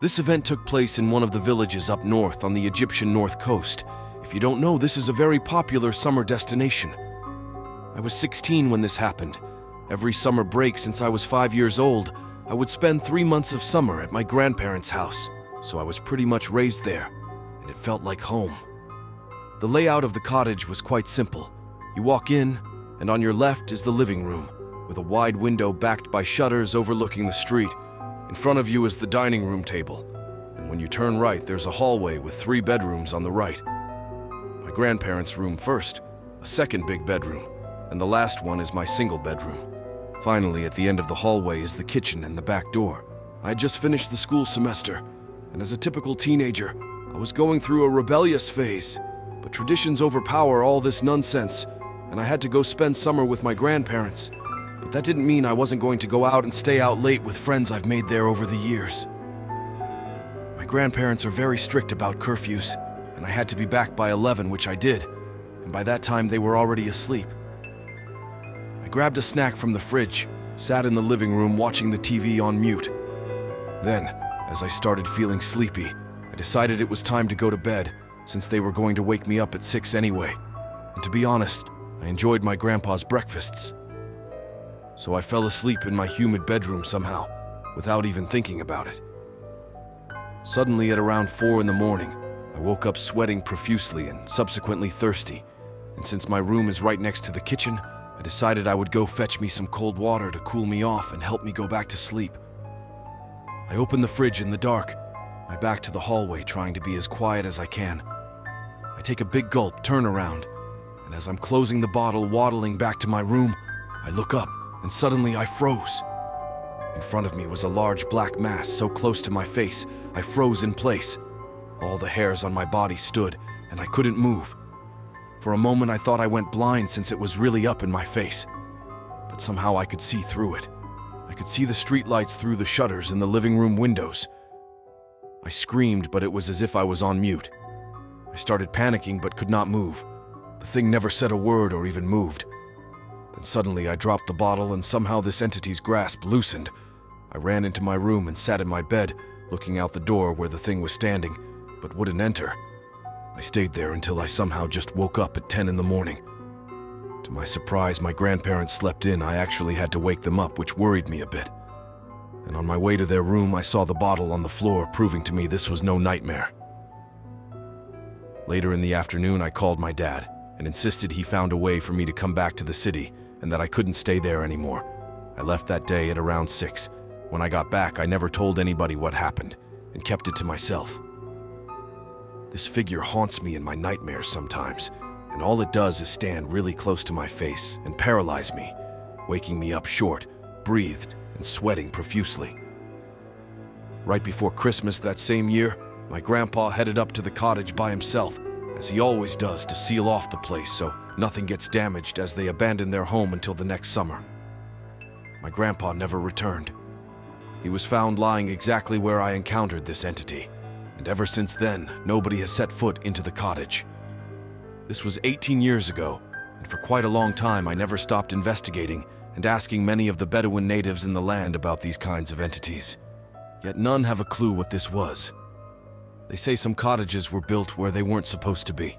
This event took place in one of the villages up north on the Egyptian north coast. If you don't know, this is a very popular summer destination. I was 16 when this happened. Every summer break since I was 5 years old, I would spend 3 months of summer at my grandparents' house, so I was pretty much raised there, and it felt like home. The layout of the cottage was quite simple. You walk in, and on your left is the living room, with a wide window backed by shutters overlooking the street. In front of you is the dining room table, and when you turn right, there's a hallway with 3 bedrooms on the right. My grandparents' room first, a second big bedroom, and the last one is my single bedroom. Finally, at the end of the hallway is the kitchen and the back door. I had just finished the school semester, and as a typical teenager, I was going through a rebellious phase. But traditions overpower all this nonsense, and I had to go spend summer with my grandparents. But that didn't mean I wasn't going to go out and stay out late with friends I've made there over the years. My grandparents are very strict about curfews, and I had to be back by 11, which I did, and by that time they were already asleep. I grabbed a snack from the fridge, sat in the living room watching the TV on mute. Then, as I started feeling sleepy, I decided it was time to go to bed, since they were going to wake me up at 6 anyway. And to be honest, I enjoyed my grandpa's breakfasts. So I fell asleep in my humid bedroom somehow, without even thinking about it. Suddenly at around 4 in the morning, I woke up sweating profusely and subsequently thirsty, and since my room is right next to the kitchen, I decided I would go fetch me some cold water to cool me off and help me go back to sleep. I opened the fridge in the dark, my back to the hallway, trying to be as quiet as I can. I take a big gulp, turn around, and as I'm closing the bottle, waddling back to my room, I look up, and suddenly I froze. In front of me was a large black mass so close to my face, I froze in place. All the hairs on my body stood, and I couldn't move. For a moment I thought I went blind since it was really up in my face. But somehow I could see through it. I could see the streetlights through the shutters in the living room windows. I screamed, but it was as if I was on mute. I started panicking but could not move. The thing never said a word or even moved. Then suddenly I dropped the bottle and somehow this entity's grasp loosened. I ran into my room and sat in my bed, looking out the door where the thing was standing, but wouldn't enter. I stayed there until I somehow just woke up at 10 in the morning. To my surprise, my grandparents slept in. I actually had to wake them up, which worried me a bit. And on my way to their room, I saw the bottle on the floor, proving to me this was no nightmare. Later in the afternoon, I called my dad and insisted he found a way for me to come back to the city and that I couldn't stay there anymore. I left that day at around 6. When I got back, I never told anybody what happened and kept it to myself. This figure haunts me in my nightmares sometimes, and all it does is stand really close to my face and paralyze me, waking me up short, breathed, and sweating profusely. Right before Christmas that same year, my grandpa headed up to the cottage by himself, as he always does, to seal off the place so nothing gets damaged as they abandon their home until the next summer. My grandpa never returned. He was found lying exactly where I encountered this entity, and ever since then, nobody has set foot into the cottage. This was 18 years ago, and for quite a long time I never stopped investigating and asking many of the Bedouin natives in the land about these kinds of entities. Yet none have a clue what this was. They say some cottages were built where they weren't supposed to be.